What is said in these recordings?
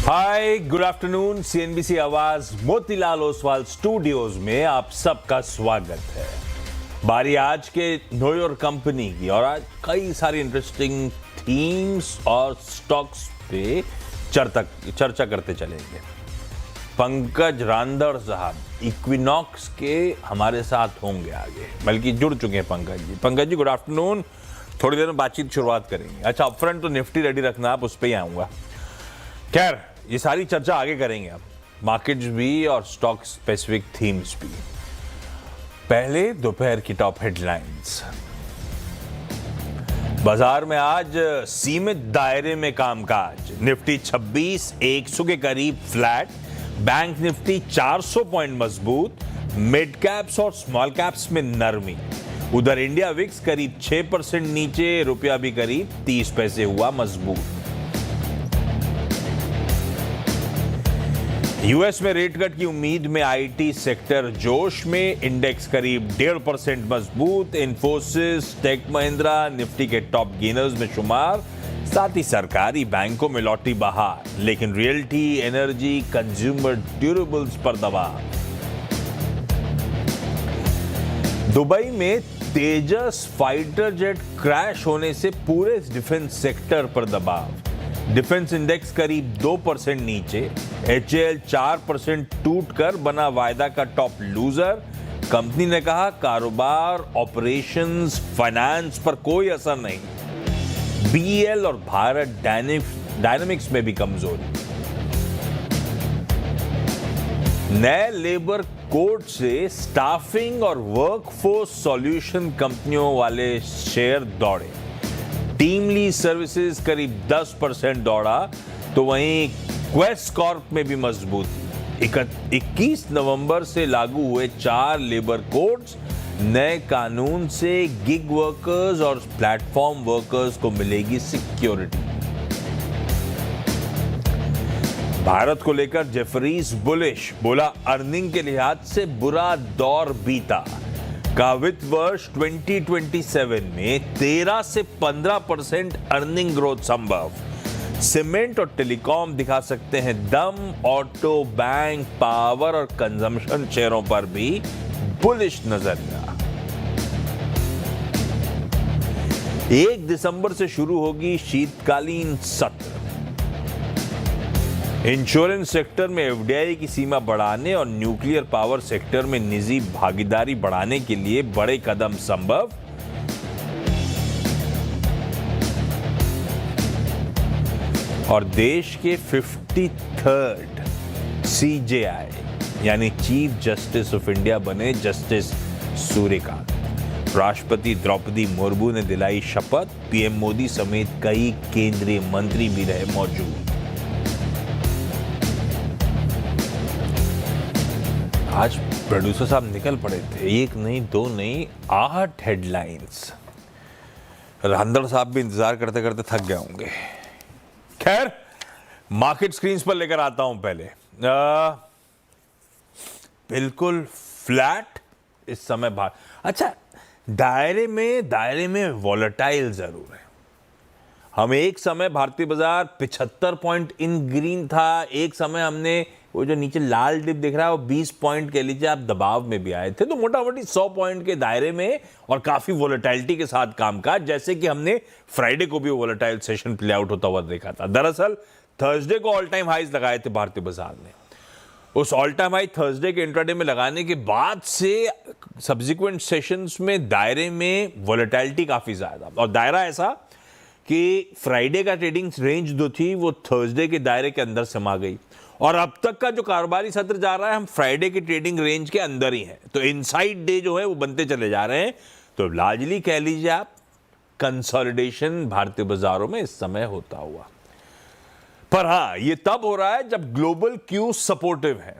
हाय, good afternoon. CNBC आवाज Motilal Oswal studios में आप सबका स्वागत है। बारी आज के नो योर कंपनी की, और आज कई सारी इंटरेस्टिंग थीम्स और स्टॉक्स पे चर्चा करते चलेंगे। पंकज रांदड़ साहब इक्विनॉक्स के हमारे साथ होंगे आगे, बल्कि जुड़ चुके हैं पंकज जी। Pankaj ji, good afternoon. थोड़ी देर में बातचीत शुरुआत करेंगे। अच्छा, अपफ्रंट तो निफ्टी रेडी रखना, आप उस पर ही आऊंगा। खैर, ये सारी चर्चा आगे करेंगे आप, मार्केट्स भी और स्टॉक स्पेसिफिक थीम्स भी। पहले दोपहर की टॉप हेडलाइंस। बाजार में आज सीमित दायरे में कामकाज। निफ्टी 26,100 के करीब फ्लैट, बैंक निफ्टी 400 पॉइंट मजबूत, मिड कैप्स और स्मॉल कैप्स में नरमी। उधर इंडिया विक्स करीब 6% नीचे, रुपया भी करीब 30 पैसे हुआ मजबूत। यूएस में रेट कट की उम्मीद में आईटी सेक्टर जोश में, इंडेक्स करीब 1.5% मजबूत। इन्फोसिस, टेक महिंद्रा निफ्टी के टॉप गेनर्स में शुमार। साथ ही सरकारी बैंकों में लौटी बहार, लेकिन रियल्टी, एनर्जी, कंज्यूमर ड्यूरेबल्स पर दबाव। दुबई में तेजस फाइटर जेट क्रैश होने से पूरे डिफेंस सेक्टर पर दबाव। डिफेंस इंडेक्स करीब 2% नीचे। एचएएल 4% टूटकर बना वायदा का टॉप लूजर। कंपनी ने कहा कारोबार, ऑपरेशंस, फाइनेंस पर कोई असर नहीं। बीईएल और भारत डायनेमिक्स में भी कमजोरी। नए लेबर कोड से स्टाफिंग और वर्कफोर्स सॉल्यूशन कंपनियों वाले शेयर दौड़े। टीमली सर्विसेज करीब 10% दौड़ा, तो वहीं क्वेस्ट कॉर्प में भी मजबूती। 21 नवंबर से लागू हुए 4 लेबर कोड्स। नए कानून से गिग वर्कर्स और प्लेटफॉर्म वर्कर्स को मिलेगी सिक्योरिटी। भारत को लेकर जेफरीज बुलिश, बोला अर्निंग के लिहाज से बुरा दौर बीता। का वित्त वर्ष 2027 में 13 से 15% अर्निंग ग्रोथ संभव। सीमेंट और टेलीकॉम दिखा सकते हैं दम। ऑटो, बैंक, पावर और कंजम्पशन शेयरों पर भी बुलिश नजरिया। 1 दिसंबर से शुरू होगी शीतकालीन सत्र। इंश्योरेंस सेक्टर में एफडीआई की सीमा बढ़ाने और न्यूक्लियर पावर सेक्टर में निजी भागीदारी बढ़ाने के लिए बड़े कदम संभव। और देश के 53rd सीजेआई यानी चीफ जस्टिस ऑफ इंडिया बने जस्टिस सूर्यकांत। राष्ट्रपति द्रौपदी मुर्मू ने दिलाई शपथ। पीएम मोदी समेत कई केंद्रीय मंत्री भी रहे मौजूद। आज प्रोड्यूसर साहब निकल पड़े थे, 1 नहीं 2 नहीं 8 हेडलाइंस। रांदड़ साहब भी इंतजार करते करते थक गए होंगे। खैर, मार्केट स्क्रीन्स पर लेकर आता हूं। पहले बिल्कुल फ्लैट इस समय बाहर। अच्छा, दायरे में वॉलेटाइल जरूर है। हम एक समय भारतीय बाजार 75 पॉइंट इन ग्रीन था। एक समय हमने वो जो नीचे लाल डिप दिख रहा है वो 20 पॉइंट कह लीजिए आप दबाव में भी आए थे। तो मोटा मोटी 100 पॉइंट के दायरे में और काफी वोलेटाइलिटी के साथ कामकाज, जैसे कि हमने फ्राइडे को भी वोलेटाइल सेशन प्ले आउट होता हुआ देखा था। दरअसल थर्सडे को ऑल टाइम हाईज लगाए थे भारतीय बाजार ने। उस ऑल टाइम हाई थर्सडे के इंट्राडे में लगाने के बाद से सब्सिक्वेंट सेशंस में दायरे में वोलेटाइलिटी काफी ज्यादा, और दायरा ऐसा कि फ्राइडे का ट्रेडिंग रेंज जो थी वो थर्सडे के दायरे के अंदर समा गई, और अब तक का जो कारोबारी सत्र जा रहा है हम फ्राइडे के ट्रेडिंग रेंज के अंदर ही हैं। तो इनसाइड डे जो है वो बनते चले जा रहे हैं। तो लार्जली कह लीजिए आप कंसोलिडेशन भारतीय बाजारों में इस समय होता हुआ। पर हां, ये तब हो रहा है जब ग्लोबल क्यू सपोर्टिव है।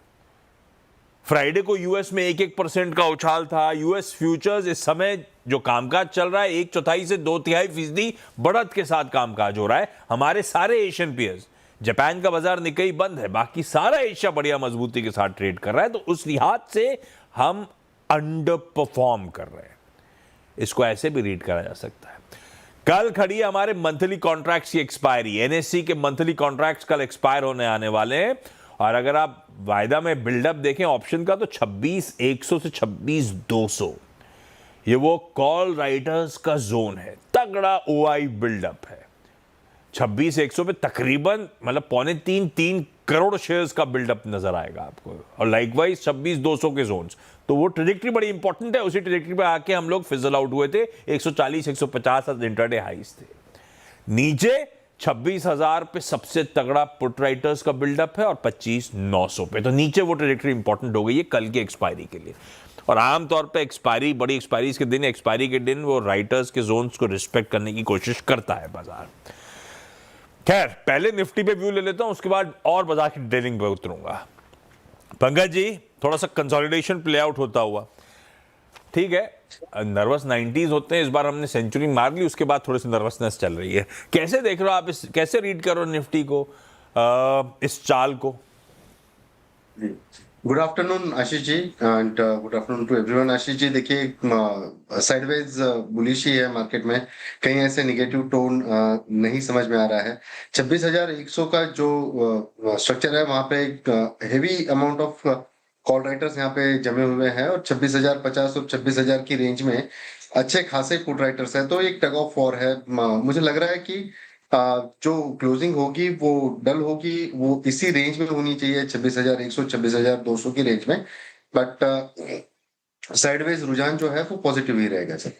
फ्राइडे को यूएस में 1% का उछाल था। यूएस फ्यूचर्स इस समय जो कामकाज चल रहा है 1/4 से 2/3% बढ़त के साथ कामकाज हो रहा है। हमारे सारे एशियन पीयर्स, जापान का बाजार निकई बंद है, बाकी सारा एशिया बढ़िया मजबूती के साथ ट्रेड कर रहा है। तो उस लिहाज से हम अंडर परफॉर्म कर रहे हैं, इसको ऐसे भी रीड करा जा सकता है। कल खड़ी है हमारे मंथली कॉन्ट्रैक्ट्स की एक्सपायरी। एनएससी के मंथली कॉन्ट्रैक्ट्स कल एक्सपायर होने आने वाले हैं, और अगर आप वायदा में बिल्डअप देखें ऑप्शन का तो 26,100 से 26,200 ये वो कॉल राइटर्स का जोन है। तगड़ा ओआई बिल्डअप है। 26,100 पे तकरीबन मतलब 2.25-3 करोड़ शेयर्स का बिल्डअप नजर आएगा आपको, और लाइकवाइज 26,200 के जोन्स। तो वो ट्रेजेक्टरी बड़ी इंपॉर्टेंट है। उसी ट्रेजेक्टरी पे आके हम लोग फिजल आउट हुए थे। 140-150 इंटरडे हाइस थे। नीचे 26,000 पे सबसे तगड़ा पुट राइटर्स का बिल्डअप है, और 25,900 पे। तो नीचे वो ट्रेजेक्टरी इंपॉर्टेंट हो गई है कल की एक्सपायरी के लिए। और आमतौर पे एक्सपायरी, बड़ी एक्सपायरी के दिन, एक्सपायरी के दिन वो राइटर्स के जोन्स को रिस्पेक्ट करने की कोशिश करता है बाजार। खैर, पहले निफ्टी पे व्यू ले लेता हूं, उसके बाद और बाजार की डिटेलिंग पे उतरूंगा। पंकज जी, थोड़ा सा कंसोलिडेशन प्ले आउट होता हुआ, ठीक है। नर्वस 90s होते हैं, इस बार हमने सेंचुरी मार ली, उसके बाद थोड़ी सी नर्वसनेस चल रही है। कैसे देख रहे हो आप कैसे रीड करो निफ्टी को, इस चाल को? Good afternoon Ashish ji, and good afternoon to everyone. Ashish ji, देखिए साइडवेज बुलिश ही है मार्केट में, कहीं ऐसे निगेटिव टोन नहीं समझ में आ रहा है। 26,100 का जो स्ट्रक्चर है वहां पे एक heavy amount of call writers यहाँ पे जमे हुए हैं, और 26,050 और 26,000 की रेंज में अच्छे खासे पुट राइटर्स है। तो एक टग ऑफ वॉर है। मुझे लग रहा है कि जो क्लोजिंग होगी वो डल होगी, वो इसी रेंज में होनी चाहिए, 26,100 26,200 की रेंज में। बट साइडवेज रुझान जो है वो पॉजिटिव ही रहेगा सर।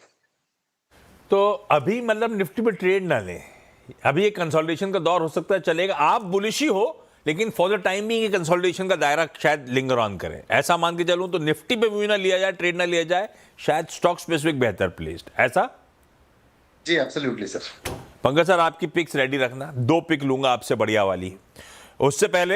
तो अभी मतलब निफ्टी पे ट्रेड ना लें, अभी एक कंसोलिडेशन का दौर हो सकता है, चलेगा। आप बुलिश ही हो, लेकिन for the time being consolidation का दायरा शायद लिंगर ऑन करें, ऐसा मान के चलूं तो निफ्टी पे व्यू ना लिया जाए, ट्रेड ना लिया जाए, शायद स्टॉक स्पेसिफिक बेहतर प्लेस्ड, ऐसा? जी एब्सोल्युटली सर। पंकज सर, आपकी पिक्स रेडी रखना, 2 पिक लूंगा आपसे बढ़िया वाली। उससे पहले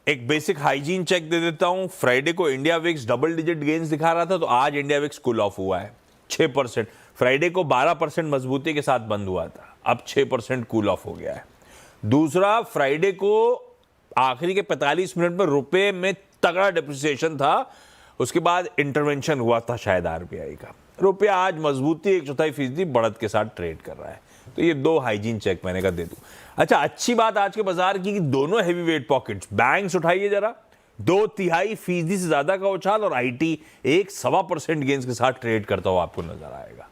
एक बेसिक हाइजीन चेक दे देता हूं। फ्राइडे को India VIX double digit gains दिखा रहा था, तो आज इंडिया विक्स कूल ऑफ हुआ है 6%। फ्राइडे को 12% मजबूती के साथ बंद हुआ था, अब 6% कूल ऑफ हो गया है। दूसरा, फ्राइडे को आखिरी के 45 मिनट में रुपए में तगड़ा डिप्रिसिएशन था, उसके बाद इंटरवेंशन हुआ था शायद आरबीआई का। रुपया आज मजबूती 1/4% बढ़त के साथ ट्रेड कर रहा है। तो ये 2 हाइजीन चेक मैंने कहा दे दूं। अच्छा, अच्छी बात आज के बाजार की कि दोनों हैवी वेट पॉकेट्स, बैंक्स उठाइए जरा, 2/3% से ज्यादा का उछाल, और आईटी 1.25% गेंस के साथ ट्रेड करता हुआ आपको नजर आएगा।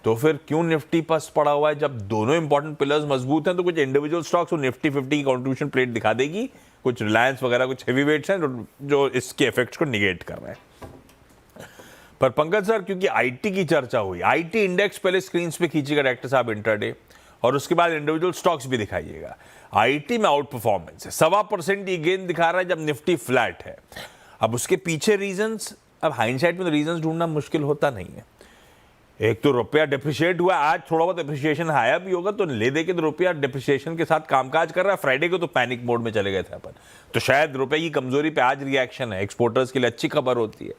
तो फिर क्यों निफ्टी पस पड़ा हुआ है? जब दोनों इंपॉर्टेंट पिलर्स मजबूत हैं तो कुछ इंडिविजुअल स्टॉक्स और निफ्टी 50 की कंट्रीब्यूशन प्लेट दिखा देगी, कुछ रिलायंस वगैरह कुछ हैवी वेट्स हैं जो इसके इफेक्ट्स को निगेट कर रहे हैं। पर पंकज सर, क्योंकि आईटी की चर्चा हुई, आईटी इंडेक्स पहले स्क्रीन पे खींचिएगा डायरेक्टर साहब इंटरडे, और उसके बाद इंडिविजुअल स्टॉक्स भी दिखाइएगा। आईटी में आउट परफॉर्मेंस है, 1.25% ये गेन दिखा रहा है जब निफ्टी फ्लैट है। अब उसके पीछे रीजंस, अब हाइंडसाइट में तो रीजंस ढूंढना मुश्किल होता नहीं है। एक तो रुपया डिप्रिशिएट हुआ, आज थोड़ा बहुत डिप्रिशिएशन आया भी होगा, तो ले दे के तो रुपया डिप्रिशिएशन के साथ कामकाज कर रहा है। फ्राइडे को तो पैनिक मोड में चले गए थे अपन, तो शायद रुपए की कमजोरी पे आज रिएक्शन है, एक्सपोर्टर्स के लिए अच्छी खबर होती है।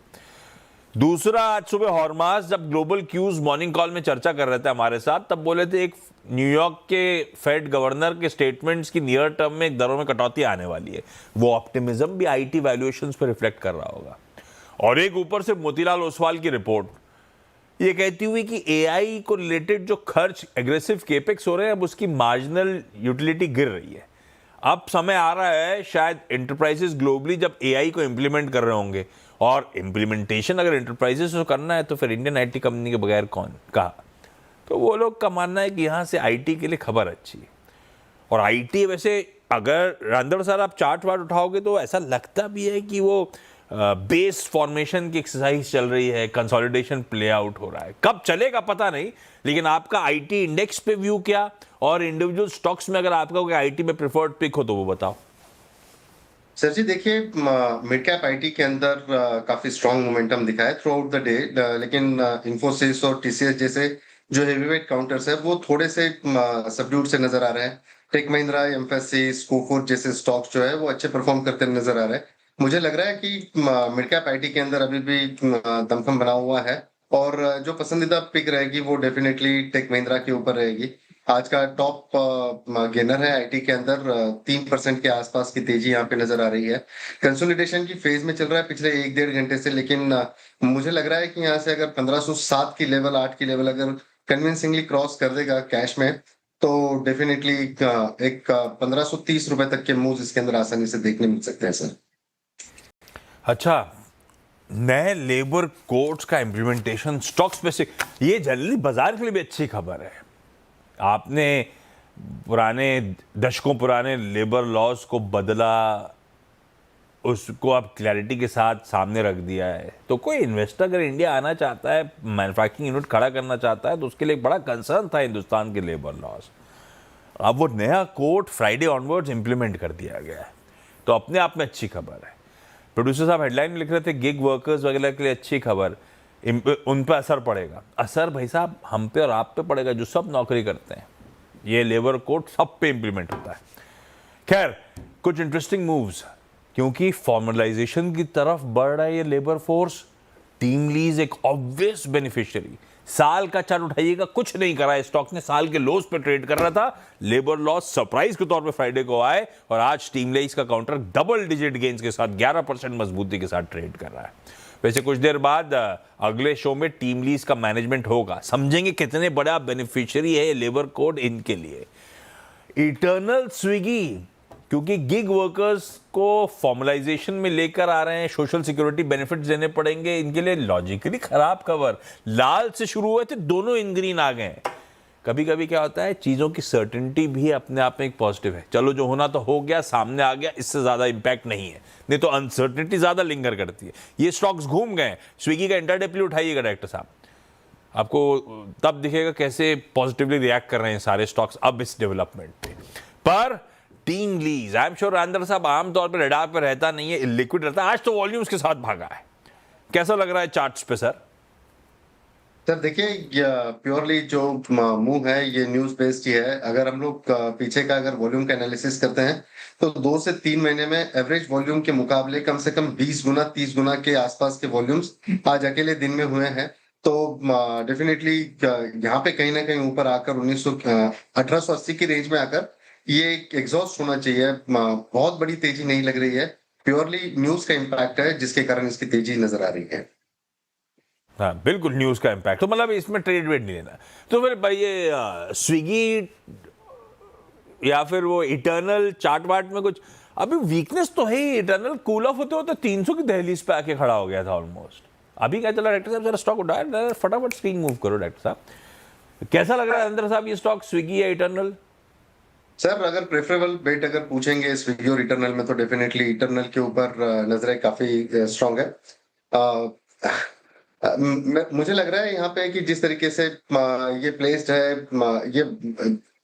दूसरा, आज सुबह हॉर्मास जब ग्लोबल क्यूज मॉर्निंग कॉल में चर्चा कर रहे थे हमारे साथ, तब बोले थे एक न्यूयॉर्क के फेड गवर्नर के स्टेटमेंट्स की नियर टर्म में दरों में कटौती आने वाली है। वो ऑप्टिमिज्म भी आईटी वैल्यूएशंस पर रिफ्लेक्ट कर रहा होगा। और एक ऊपर से मोतीलाल ओसवाल की रिपोर्ट ये कहती हुई कि एआई को रिलेटेड जो खर्च, एग्रेसिव केपेक्स हो रहे हैं, अब उसकी मार्जिनल यूटिलिटी गिर रही है। अब समय आ रहा है शायद इंटरप्राइजेस ग्लोबली जब एआई को इंप्लीमेंट कर रहे होंगे, और इंप्लीमेंटेशन अगर इंटरप्राइजेस को करना है तो फिर इंडियन आईटी कंपनी के बगैर कौन कहा। तो वो लोग का मानना है कि यहाँ से आईटी के लिए खबर अच्छी है। और आईटी वैसे अगर रंधड़ सर आप चार्ट वार्ट उठाओगे तो ऐसा लगता भी है कि वो बेस फॉर्मेशन की एक्सरसाइज चल रही है, कंसोलिडेशन प्ले आउट हो रहा है। कब चलेगा पता नहीं, लेकिन आपका आईटी इंडेक्स पे व्यू क्या, और इंडिविजुअल स्टॉक्स में अगर आपका कोई आईटी में प्रेफर्ड पिक हो तो वो बताओ। सर जी, देखिए मिड कैप आईटी के अंदर काफी स्ट्रांग मोमेंटम दिखा है थ्रू आउट द डे, लेकिन इंफोसिस और टीसीएस जैसे जो हेवीवेट काउंटर्स है वो थोड़े से सबड्यूड से नजर आ रहे हैं। टेक महिंद्रा, एम्फेसिस, कोफोर्ज जैसे स्टॉक्स जो है वो अच्छे परफॉर्म करते नजर आ रहे हैं। मुझे लग रहा है कि मिड कैप आईटी के अंदर अभी भी दमखम बना हुआ है, और जो पसंदीदा पिक रहेगी वो डेफिनेटली टेक महिंद्रा के ऊपर रहेगी। आज का टॉप गेनर है आईटी के अंदर, 3% के आसपास की तेजी यहाँ पे नजर आ रही है। कंसोलिडेशन की फेज में चल रहा है पिछले 1-1.5 घंटे से, लेकिन मुझे लग रहा है कि यहाँ से अगर 1507 की लेवल, 8 की लेवल अगर कन्विंसिंगली क्रॉस कर देगा कैश में, तो डेफिनेटली एक 1530 रुपए तक के मूव्स इसके अंदर आसानी से देखने मिल सकते हैं सर। अच्छा, नए लेबर कोड्स का इम्प्लीमेंटेशन स्टॉक स्पेसिफिक, ये जनरली बाजार के लिए भी अच्छी खबर है। आपने पुराने दशकों पुराने लेबर लॉज को बदला, उसको आप क्लैरिटी के साथ सामने रख दिया है, तो कोई इन्वेस्टर अगर इंडिया आना चाहता है, मैन्युफैक्चरिंग यूनिट खड़ा करना चाहता है, तो उसके लिए एक बड़ा कंसर्न था हिंदुस्तान के लेबर लॉज। अब वो नया कोड फ्राइडे ऑनवर्ड्स इंप्लीमेंट कर दिया गया है, तो अपने आप में अच्छी खबर है। प्रोड्यूसर साहब हेडलाइन में लिख रहे थे गिग वर्कर्स वगैरह के लिए अच्छी खबर, उन पर असर पड़ेगा। असर भाई साहब हम पे और आप पे पड़ेगा, जो सब नौकरी करते हैं। ये लेबर कोड सब पे इंप्लीमेंट होता है। खैर, कुछ इंटरेस्टिंग मूव्स, क्योंकि फॉर्मलाइजेशन की तरफ बढ़ रहा है ये लेबर फोर्स। टीम लीज एक ऑब्वियस बेनिफिशियरी। साल का चार्ट उठाइएगा, कुछ नहीं करा है स्टॉक ने, साल के लोस पे ट्रेड कर रहा था। लेबर लॉस सरप्राइज के तौर पे फ्राइडे को आए और आज टीम लीज का काउंटर डबल डिजिट गेन्स के साथ 11% मजबूती के साथ ट्रेड कर रहा है। वैसे कुछ देर बाद अगले शो में टीम लीज का मैनेजमेंट होगा, समझेंगे कितने बड़ा बेनिफिशियरी है ये लेबर कोड इनके लिए। इटर्नल स्विगी, क्योंकि गिग वर्कर्स को फॉर्मलाइजेशन में लेकर आ रहे हैं, सोशल सिक्योरिटी बेनिफिट्स देने पड़ेंगे, इनके लिए लॉजिकली खराब खबर। लाल से शुरू हुए थे, दोनों इन ग्रीन आ गए। कभी कभी क्या होता है, चीजों की सर्टेनिटी भी अपने आप में एक पॉजिटिव है। चलो जो होना तो हो गया, सामने आ गया, इससे ज्यादा इंपैक्ट नहीं है, नहीं तो अनसर्टेनिटी ज्यादा लिंगर करती है। ये स्टॉक्स घूम गए। स्विगी का इंटरडे प्ले उठाइएगा डायरेक्टर साहब, आपको तब दिखेगा कैसे पॉजिटिवली रिएक्ट कर रहे हैं सारे स्टॉक्स अब इस डेवलपमेंट पे। पर team lease, I am sure Rajendra साहब आमतौर पर रडार पर रहता नहीं है, लिक्विड रहता है, आज तो वॉल्यूम्स के साथ भागा है। कैसा लग रहा है चार्ट्स पे सर? सर देखिए, प्योरली जो मूव है ये न्यूज बेस्ड ही है। अगर हम लोग पीछे का अगर वॉल्यूम का एनालिसिस करते हैं, तो 2 से 3 महीने में एवरेज वॉल्यूम के मुकाबले कम से कम 20 गुना 30 गुना के आसपास के वॉल्यूम्स आज अकेले दिन में हुए हैं। तो डेफिनेटली यहाँ पे कहीं ना कहीं ऊपर आकर 1880 की रेंज में आकर ये एग्जॉस्ट होना चाहिए। बहुत बड़ी तेजी नहीं लग रही है, प्योरली न्यूज का इम्पैक्ट है जिसके कारण इसकी तेजी नजर आ रही है। हाँ बिल्कुल, न्यूज का इम्पैक्ट, तो मतलब इसमें ट्रेड वेड नहीं लेना। तो फिर भाई ये स्विगी या फिर वो इटर्नल चार्ट वार्ट में कुछ अभी वीकनेस तो है ही। इटर्नल कूल ऑफ होते होते 300 की दहलीज पे आके खड़ा हो गया था ऑलमोस्ट। अभी क्या चला डायरेक्टर साहब, जरा स्टॉक उठाया, फटाफट स्क्रीन मूव करो डायरेक्टर साहब। कैसा लग रहा है अंदर साहब ये स्टॉक, स्विगी या इटर्नल? सर अगर प्रेफरेबल बेट अगर पूछेंगे स्विगी और इटर्नल में, तो डेफिनेटली इटर्नल के ऊपर नजरें काफी स्ट्रांग है। मुझे लग रहा है यहाँ पे कि जिस तरीके से ये प्लेस्ड है, ये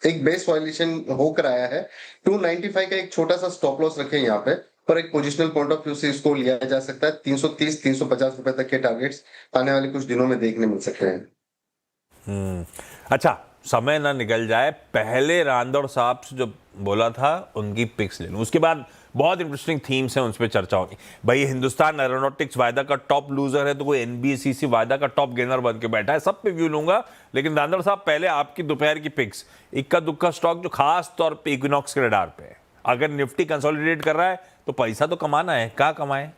एक बेस वायलेशन होकर आया है। 295 का एक छोटा सा स्टॉप लॉस रखें यहाँ पे, पर एक पोजिशनल पॉइंट ऑफ व्यू से इसको लिया जा सकता है। 330-350 रुपए तक के टारगेट्स आने वाले कुछ दिनों में देखने मिल सकते हैं। अच्छा, समय ना निकल जाए, पहले रांदौर साहब से जो बोला था उनकी पिक्स ले लूं, उसके बाद बहुत इंटरेस्टिंग थीम्स हैं, उन पर चर्चा होगी। भाई हिंदुस्तान एरोनॉटिक्स वायदा का टॉप लूजर है, तो कोई एनबीसीसी वायदा का टॉप गेनर बन के बैठा है। सब पे व्यू लूंगा, लेकिन रांदौर साहब पहले आपकी दोपहर की पिक्स। इक्का दुक्का स्टॉक जो खास तौर पे इक्विनॉक्स के रडार पे है। अगर निफ्टी कंसोलिडेट कर रहा है तो पैसा तो कमाना है, क्या कमाए?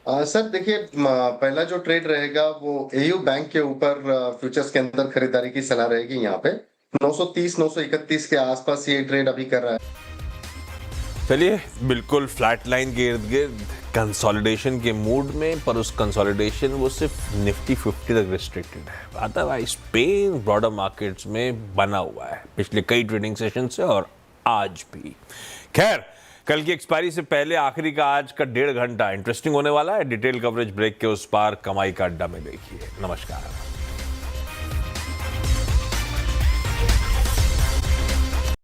सर देखिए, पहला जो ट्रेड रहेगा वो एयू बैंक के ऊपर फ्यूचर्स के अंदर खरीदारी की सलाह रहेगी। यहाँ पे 930-931 के आसपास ये ट्रेड अभी कर रहा है। चलिए, बिल्कुल फ्लैट लाइन के इर्द गिर्द कंसोलिडेशन के मूड में, पर उस कंसोलिडेशन वो सिर्फ निफ्टी 50 तक रिस्ट्रिक्टेड है। अदरवाइज पेन ब्रॉडर मार्केट्स में बना हुआ है पिछले कई ट्रेडिंग सेशन से और आज भी। खैर, कल की एक्सपायरी से पहले आखिरी का आज का 1.5 घंटा इंटरेस्टिंग होने वाला है। डिटेल कवरेज ब्रेक के उस पार कमाई का अड्डा में देखिए। नमस्कार।